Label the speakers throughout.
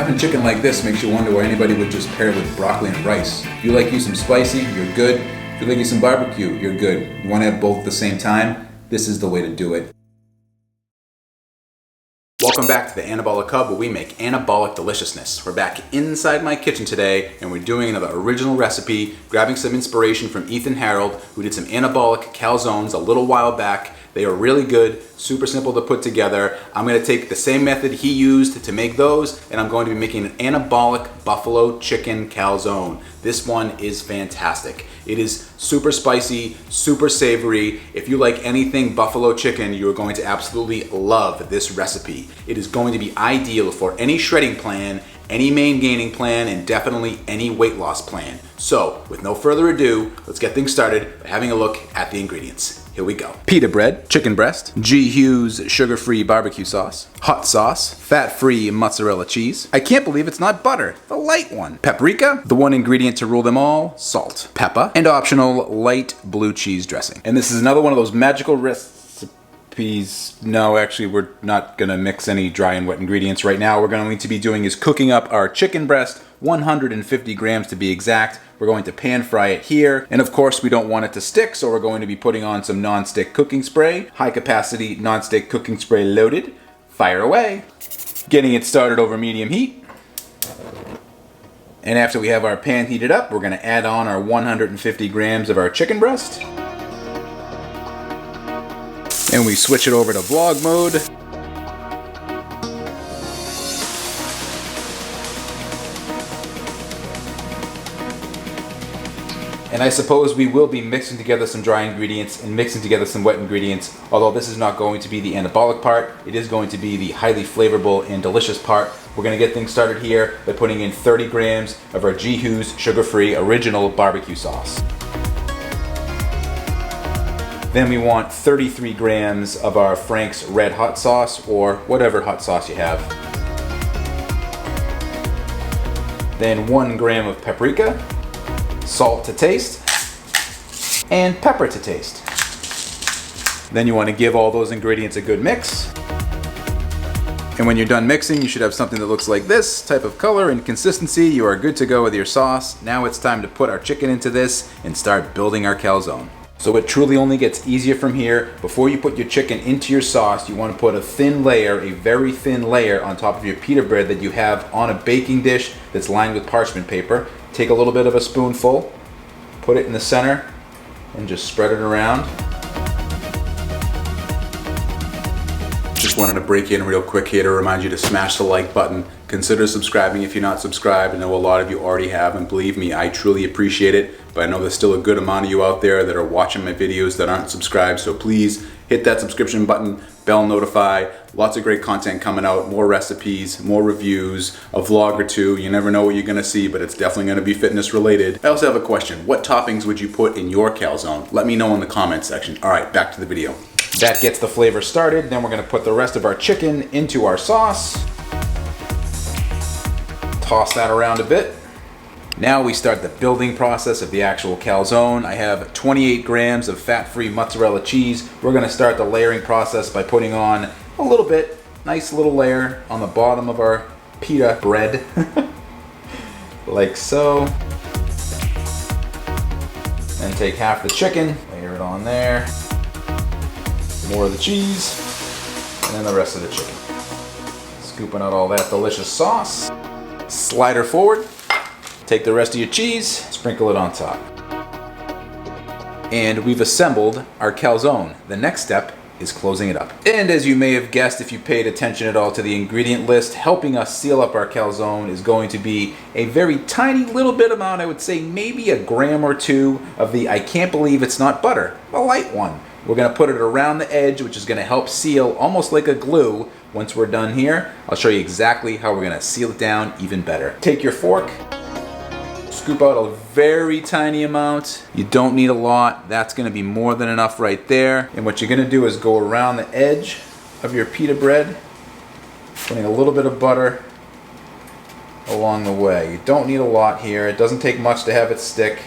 Speaker 1: Having chicken like this makes you wonder why anybody would just pair it with broccoli and rice. If you like you some spicy, you're good. If you like you some barbecue, you're good. You want to have both at the same time? This is the way to do it. Welcome back to the Anabolic Hub, where we make anabolic deliciousness. We're back inside my kitchen today, and we're doing another original recipe, grabbing some inspiration from Ethan Harold, who did some anabolic calzones a little while back. They are really good, super simple to put together. I'm gonna take the same method he used to make those, and I'm going to be making an anabolic buffalo chicken calzone. This one is fantastic. It is super spicy, super savory. If you like anything buffalo chicken, you are going to absolutely love this recipe. It is going to be ideal for any shredding plan, any main gaining plan, and definitely any weight loss plan. So, with no further ado, let's get things started by having a look at the ingredients. Here we go. Pita bread, chicken breast, G. Hughes sugar-free barbecue sauce, hot sauce, fat-free mozzarella cheese. I can't believe it's not butter, the light one. Paprika, the one ingredient to rule them all, salt, pepper, and optional light blue cheese dressing. And this is another one of those magical recipes. No, actually, we're not gonna mix any dry and wet ingredients right now. What we're going to be doing is cooking up our chicken breast, 150 grams to be exact. We're going to pan fry it here. And of course, we don't want it to stick, so we're going to be putting on some non-stick cooking spray. High capacity non-stick cooking spray loaded. Fire away. Getting it started over medium heat. And after we have our pan heated up, we're gonna add on our 150 grams of our chicken breast. And we switch it over to vlog mode. And I suppose we will be mixing together some dry ingredients and mixing together some wet ingredients, although this is not going to be the anabolic part. It is going to be the highly flavorful and delicious part. We're gonna get things started here by putting in 30 grams of our G. Hughes sugar-free original barbecue sauce. Then we want 33 grams of our Frank's red hot sauce, or whatever hot sauce you have. Then 1 gram of paprika, salt to taste, and pepper to taste. Then you want to give all those ingredients a good mix. And when you're done mixing, you should have something that looks like this type of color and consistency. You are good to go with your sauce. Now it's time to put our chicken into this and start building our calzone. So it truly only gets easier from here. Before you put your chicken into your sauce, you want to put a thin layer, a very thin layer on top of your pita bread that you have on a baking dish that's lined with parchment paper. Take a little bit of a spoonful, put it in the center, and just spread it around. Just wanted to break in real quick here to remind you to smash the like button. Consider subscribing if you're not subscribed. I know a lot of you already have, and believe me, I truly appreciate it. But I know there's still a good amount of you out there that are watching my videos that aren't subscribed. So please hit that subscription button, bell notify. Lots of great content coming out, more recipes, more reviews, a vlog or two. You never know what you're gonna see, but it's definitely gonna be fitness related. I also have a question. What toppings would you put in your calzone? Let me know in the comments section. All right, back to the video. That gets the flavor started. Then we're gonna put the rest of our chicken into our sauce. Toss that around a bit. Now we start the building process of the actual calzone. I have 28 grams of fat-free mozzarella cheese. We're gonna start the layering process by putting on a little bit, nice little layer on the bottom of our pita bread, like so. Then take half the chicken, layer it on there. More of the cheese, and then the rest of the chicken. Scooping out all that delicious sauce. Slide her forward. Take the rest of your cheese, sprinkle it on top. And we've assembled our calzone. The next step is closing it up. And as you may have guessed if you paid attention at all to the ingredient list, helping us seal up our calzone is going to be a very tiny little bit amount, I would say maybe a gram or two of the I can't believe it's not butter, a light one. We're gonna put it around the edge, which is gonna help seal almost like a glue. Once we're done here, I'll show you exactly how we're gonna seal it down even better. Take your fork, scoop out a very tiny amount. You don't need a lot. That's gonna be more than enough right there. And what you're gonna do is go around the edge of your pita bread, putting a little bit of butter along the way. You don't need a lot here. It doesn't take much to have it stick.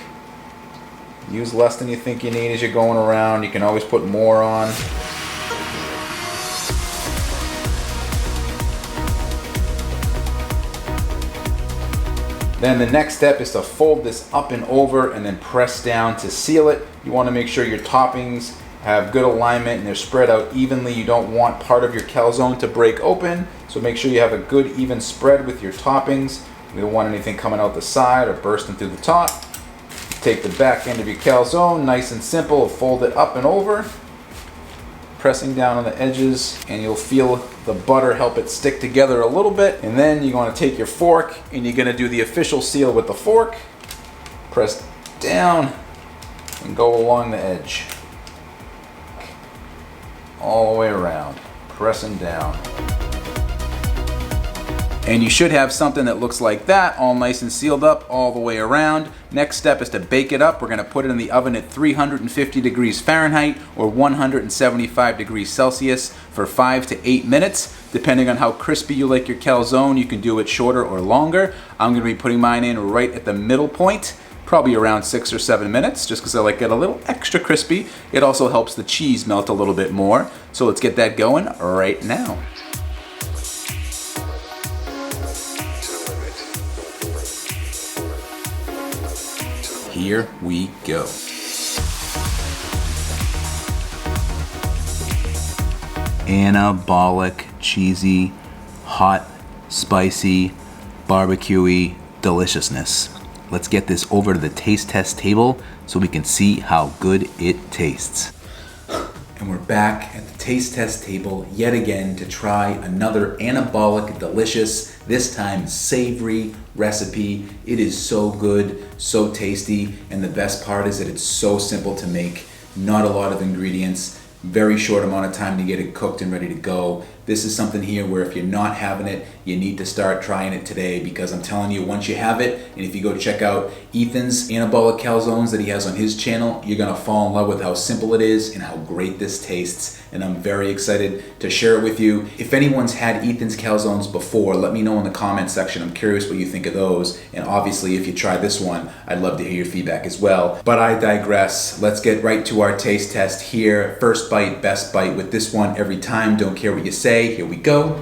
Speaker 1: Use less than you think you need as you're going around. You can always put more on. Then the next step is to fold this up and over and then press down to seal it. You want to make sure your toppings have good alignment and they're spread out evenly. You don't want part of your calzone to break open, so make sure you have a good even spread with your toppings. You don't want anything coming out the side or bursting through the top. Take the back end of your calzone, nice and simple, fold it up and over, pressing down on the edges, and you'll feel the butter help it stick together a little bit. And then you're going to take your fork and you're going to do the official seal with the fork. Press down and go along the edge. All the way around, pressing down. And you should have something that looks like that, all nice and sealed up all the way around. Next step is to bake it up. We're gonna put it in the oven at 350 degrees Fahrenheit or 175 degrees Celsius for 5 to 8 minutes. Depending on how crispy you like your calzone, you can do it shorter or longer. I'm gonna be putting mine in right at the middle point, probably around 6 or 7 minutes, just because I like it a little extra crispy. It also helps the cheese melt a little bit more. So let's get that going right now. Here we go. Anabolic, cheesy, hot, spicy, barbecuey deliciousness. Let's get this over to the taste test table so we can see how good it tastes. And we're back at the taste test table yet again to try another anabolic, delicious, this time savory recipe. It is so good, so tasty, and the best part is that it's so simple to make. Not a lot of ingredients, very short amount of time to get it cooked and ready to go. This is something here where if you're not having it, you need to start trying it today, because I'm telling you, once you have it, and if you go check out Ethan's Anabolic Calzones that he has on his channel, you're gonna fall in love with how simple it is and how great this tastes. And I'm very excited to share it with you. If anyone's had Ethan's Calzones before, let me know in the comment section. I'm curious what you think of those. And obviously, if you try this one, I'd love to hear your feedback as well. But I digress. Let's get right to our taste test here. First bite, best bite with this one every time. Don't care what you say. Here we go.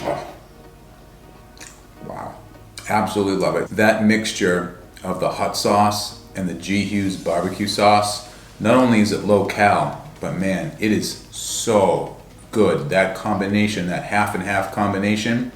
Speaker 1: Oh. Wow. Absolutely love it. That mixture of the hot sauce and the G. Hughes barbecue sauce, not only is it low cal, but man, it is so good. That combination, that half and half combination,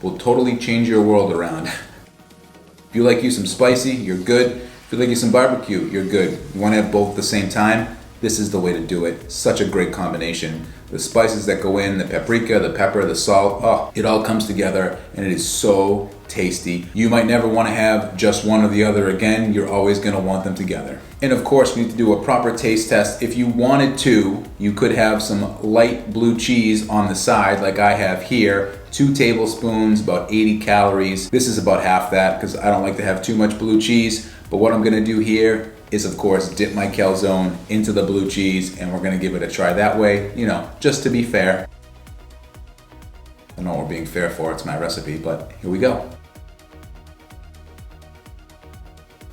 Speaker 1: will totally change your world around. If you like you some spicy, you're good. If you like you some barbecue, you're good. You want to have both at the same time? This is the way to do it. Such a great combination. The spices that go in, the paprika, the pepper, the salt, oh, it all comes together and it is so tasty. You might never want to have just one or the other again. You're always going to want them together. And of course, we need to do a proper taste test. If you wanted to, you could have some light blue cheese on the side like I have here. 2 tablespoons, about 80 calories. This is about half that because I don't like to have too much blue cheese. But what I'm going to do here is, of course, dip my calzone into the blue cheese, and we're gonna give it a try that way, you know, just to be fair. I don't know what we're being fair for, it's my recipe, but here we go.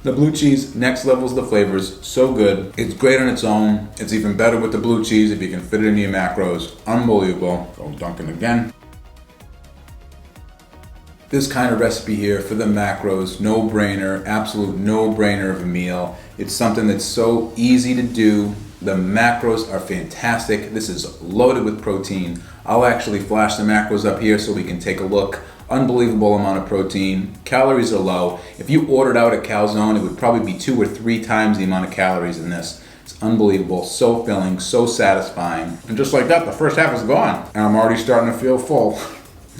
Speaker 1: The blue cheese next levels the flavors, so good. It's great on its own. It's even better with the blue cheese if you can fit it into your macros. Unbelievable. Go Dunkin' again. This kind of recipe here for the macros, no-brainer, absolute no-brainer of a meal. It's something that's so easy to do. The macros are fantastic. This is loaded with protein. I'll actually flash the macros up here so we can take a look. Unbelievable amount of protein. Calories are low. If you ordered out a calzone, it would probably be 2 or 3 times the amount of calories in this. It's unbelievable, so filling, so satisfying. And just like that, the first half is gone. And I'm already starting to feel full.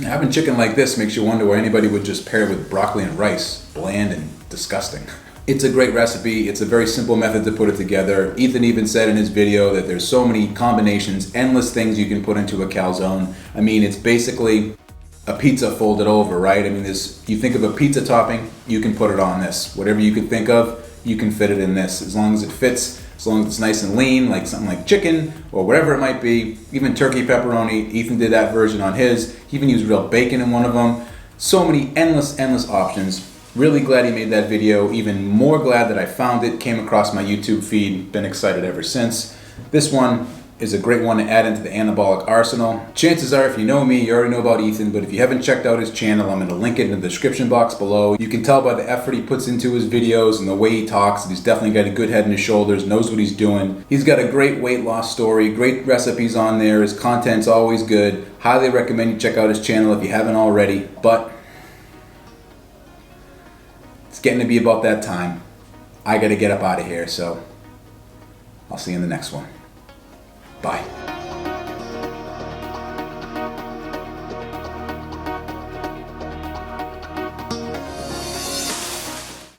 Speaker 1: Having chicken like this makes you wonder why anybody would just pair it with broccoli and rice. Bland and disgusting. It's a great recipe. It's a very simple method to put it together. Ethan even said in his video that there's so many combinations, endless things you can put into a calzone. I mean, it's basically a pizza folded over, right? I mean, you think of a pizza topping, you can put it on this. Whatever you can think of, you can fit it in this. As long as it fits, as long as it's nice and lean, like something like chicken or whatever it might be. Even turkey pepperoni, Ethan did that version on his. He even used real bacon in one of them. So many endless options. Really glad he made that video. Even more glad that I found it, came across my YouTube feed. Been excited ever since. This one, is a great one to add into the anabolic arsenal. Chances are, if you know me, you already know about Ethan, but if you haven't checked out his channel, I'm going to link it in the description box below. You can tell by the effort he puts into his videos and the way he talks that he's definitely got a good head in his shoulders, knows what he's doing. He's got a great weight loss story, great recipes on there, his content's always good. Highly recommend you check out his channel if you haven't already, but it's getting to be about that time. I got to get up out of here, so I'll see you in the next one. Bye.